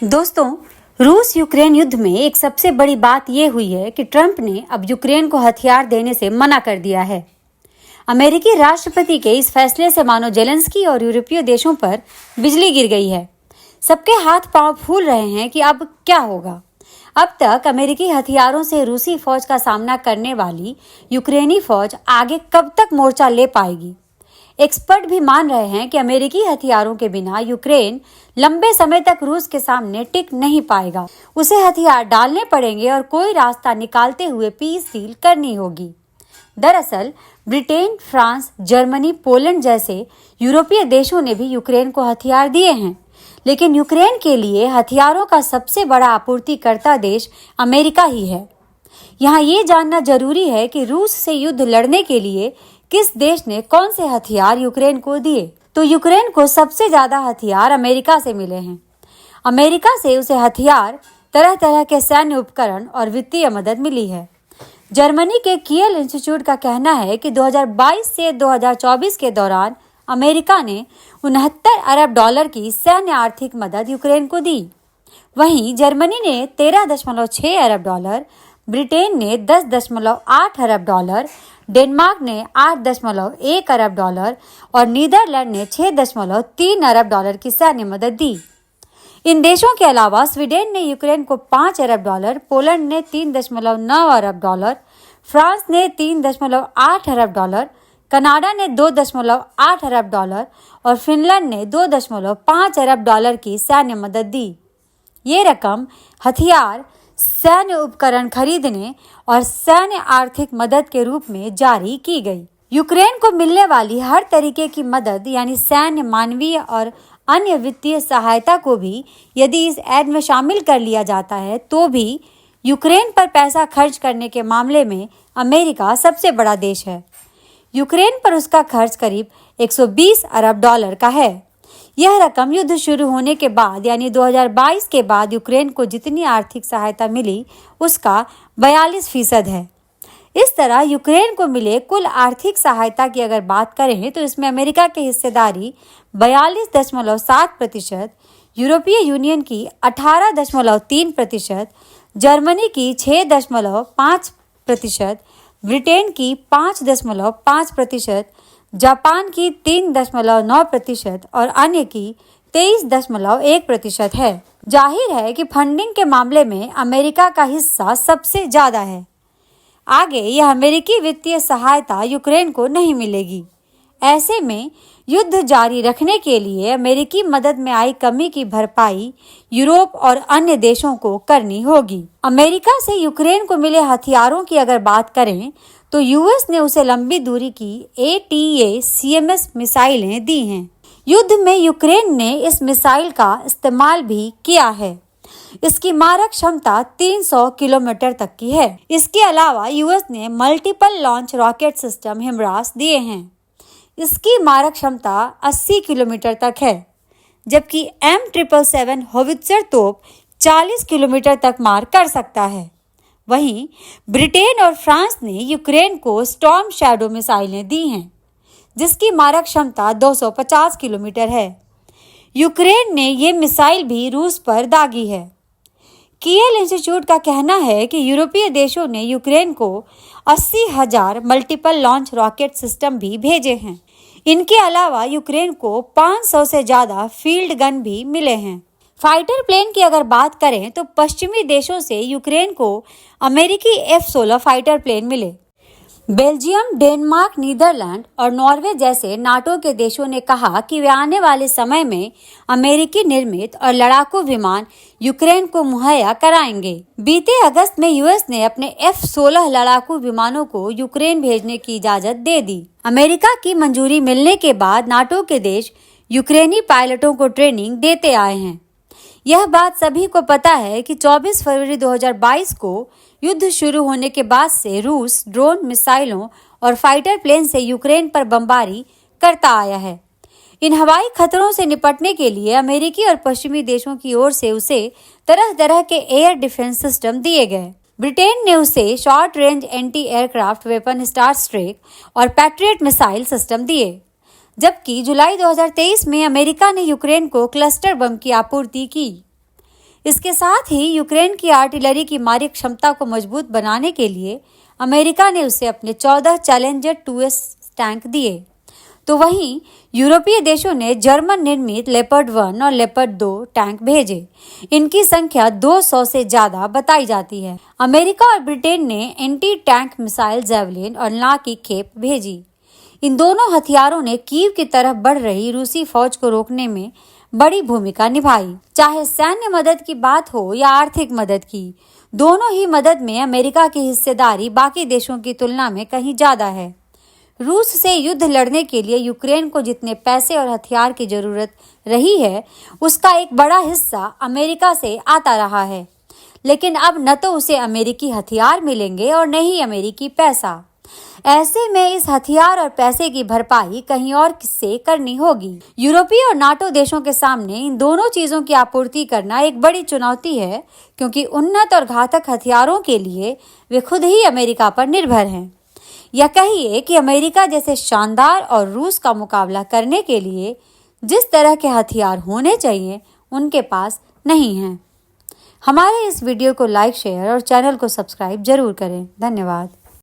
दोस्तों, रूस यूक्रेन युद्ध में एक सबसे बड़ी बात यह हुई है कि ट्रंप ने अब यूक्रेन को हथियार देने से मना कर दिया है। अमेरिकी राष्ट्रपति के इस फैसले से मानो जेलेंस्की और यूरोपीय देशों पर बिजली गिर गई है। सबके हाथ पांव फूल रहे हैं कि अब क्या होगा। अब तक अमेरिकी हथियारों से रूसी फौज का सामना करने वाली यूक्रेनी फौज आगे कब तक मोर्चा ले पाएगी। एक्सपर्ट भी मान रहे हैं कि अमेरिकी हथियारों के बिना यूक्रेन लंबे समय तक रूस के सामने टिक नहीं पाएगा। उसे हथियार डालने पड़ेंगे और कोई रास्ता निकालते हुए पीस डील करनी होगी। दरअसल ब्रिटेन, फ्रांस, जर्मनी, पोलैंड जैसे यूरोपीय देशों ने भी यूक्रेन को हथियार दिए हैं, लेकिन यूक्रेन के लिए हथियारों का सबसे बड़ा आपूर्तिकर्ता देश अमेरिका ही है। यहाँ ये जानना जरूरी है कि रूस से युद्ध लड़ने के लिए किस देश ने कौन से हथियार यूक्रेन को दिए। तो यूक्रेन को सबसे ज्यादा हथियार अमेरिका से मिले हैं। अमेरिका से उसे हथियार, तरह तरह के सैन्य उपकरण और वित्तीय मदद मिली है। जर्मनी के कियल इंस्टीट्यूट का कहना है कि 2022 से 2024 के दौरान अमेरिका ने 69 अरब डॉलर की सैन्य आर्थिक मदद यूक्रेन को दी। वहीं जर्मनी ने 13.6 अरब डॉलर, ब्रिटेन ने 10.8 अरब डॉलर, डेनमार्क ने 8.1 अरब डॉलर और नीदरलैंड ने 6.3 अरब डॉलर की सैन्य मदद दी। इन देशों के अलावा स्वीडन ने यूक्रेन को 5 अरब डॉलर, पोलैंड ने 3.9 अरब डॉलर, फ्रांस ने 3.8 अरब डॉलर, कनाडा ने 2.8 अरब डॉलर और फिनलैंड ने 2.5 अरब डॉलर की सैन्य मदद दी। ये रकम हथियार, सैन्य उपकरण खरीदने और सैन्य आर्थिक मदद के रूप में जारी की गई। यूक्रेन को मिलने वाली हर तरीके की मदद यानी सैन्य, मानवीय और अन्य वित्तीय सहायता को भी यदि इस ऐड में शामिल कर लिया जाता है तो भी यूक्रेन पर पैसा खर्च करने के मामले में अमेरिका सबसे बड़ा देश है। यूक्रेन पर उसका खर्च करीब 120 अरब डॉलर का है। यह रकम युद्ध शुरू होने के बाद यानी 2022 के बाद यूक्रेन को जितनी आर्थिक सहायता मिली उसका 42% है। इस तरह यूक्रेन को मिले कुल आर्थिक सहायता की अगर बात करें तो इसमें अमेरिका की हिस्सेदारी 42.7%, यूरोपीय यूनियन की 18.3%, जर्मनी की 6.5%, ब्रिटेन की 5.5%, जापान की 3.9% और अन्य की 23.1% है। जाहिर है कि फंडिंग के मामले में अमेरिका का हिस्सा सबसे ज्यादा है। आगे यह अमेरिकी वित्तीय सहायता यूक्रेन को नहीं मिलेगी। ऐसे में युद्ध जारी रखने के लिए अमेरिकी मदद में आई कमी की भरपाई यूरोप और अन्य देशों को करनी होगी। अमेरिका से यूक्रेन को मिले हथियारों की अगर बात करें तो यूएस ने उसे लंबी दूरी की ATACMS मिसाइलें दी हैं। युद्ध में यूक्रेन ने इस मिसाइल का इस्तेमाल भी किया है। इसकी मारक क्षमता 300 किलोमीटर तक की है। इसके अलावा यूएस ने मल्टीपल लॉन्च रॉकेट सिस्टम हिमरास दिए हैं। इसकी मारक क्षमता 80 किलोमीटर तक है, जबकि M777 होवित्जर तोप 40 किलोमीटर तक मार कर सकता है। वहीं ब्रिटेन और फ्रांस ने यूक्रेन को स्टॉर्म शैडो मिसाइलें दी हैं, जिसकी मारक क्षमता 250 किलोमीटर है। यूक्रेन ने ये मिसाइल भी रूस पर दागी है। कियल इंस्टीट्यूट का कहना है कि यूरोपीय देशों ने यूक्रेन को 80,000 मल्टीपल लॉन्च रॉकेट सिस्टम भी भेजे हैं। इनके अलावा यूक्रेन को 500 से ज्यादा फील्ड गन भी मिले हैं। फाइटर प्लेन की अगर बात करें तो पश्चिमी देशों से यूक्रेन को अमेरिकी F-16 फाइटर प्लेन मिले। बेल्जियम, डेनमार्क, नीदरलैंड और नॉर्वे जैसे नाटो के देशों ने कहा कि वे आने वाले समय में अमेरिकी निर्मित और लड़ाकू विमान यूक्रेन को मुहैया कराएंगे। बीते अगस्त में यूएस ने अपने F-16 लड़ाकू विमानों को यूक्रेन भेजने की इजाजत दे दी। अमेरिका की मंजूरी मिलने के बाद नाटो के देश यूक्रेनी पायलटों को ट्रेनिंग देते आए हैं। यह बात सभी को पता है कि 24 फरवरी 2022 को युद्ध शुरू होने के बाद से रूस ड्रोन, मिसाइलों और फाइटर प्लेन से यूक्रेन पर बमबारी करता आया है। इन हवाई खतरों से निपटने के लिए अमेरिकी और पश्चिमी देशों की ओर से उसे तरह तरह के एयर डिफेंस सिस्टम दिए गए। ब्रिटेन ने उसे short range anti aircraft weapon Starstreak और पैट्रियट मिसाइल सिस्टम दिए, जबकि जुलाई 2023 में अमेरिका ने यूक्रेन को क्लस्टर बम की आपूर्ति की। इसके साथ ही यूक्रेन की आर्टिलरी की मारक क्षमता को मजबूत बनाने के लिए अमेरिका ने उसे अपने 14 चैलेंजर 2S टैंक दिए। तो वहीं यूरोपीय देशों ने जर्मन निर्मित लेपर्ड 1 और लेपर्ड 2 टैंक भेजे। इनकी संख्या 200 से ज्यादा बताई जाती है। अमेरिका और ब्रिटेन ने एंटी टैंक मिसाइल जेवलिन और ला की खेप भेजी। इन दोनों हथियारों ने कीव की तरफ बढ़ रही रूसी फौज को रोकने में बड़ी भूमिका निभाई। चाहे सैन्य मदद की बात हो या आर्थिक मदद की, दोनों ही मदद में अमेरिका की हिस्सेदारी बाकी देशों की तुलना में कहीं ज्यादा है। रूस से युद्ध लड़ने के लिए यूक्रेन को जितने पैसे और हथियार की जरूरत रही है, उसका एक बड़ा हिस्सा अमेरिका से आता रहा है। लेकिन अब न तो उसे अमेरिकी हथियार मिलेंगे और न ही अमेरिकी पैसा। ऐसे में इस हथियार और पैसे की भरपाई कहीं और से करनी होगी। यूरोपीय और नाटो देशों के सामने इन दोनों चीजों की आपूर्ति करना एक बड़ी चुनौती है, क्योंकि उन्नत और घातक हथियारों के लिए वे खुद ही अमेरिका पर निर्भर हैं। या कहिए कि अमेरिका जैसे शानदार और रूस का मुकाबला करने के लिए जिस तरह के हथियार होने चाहिए, उनके पास नहीं हैं। हमारे इस वीडियो को लाइक, शेयर और चैनल को सब्सक्राइब जरूर करें। धन्यवाद।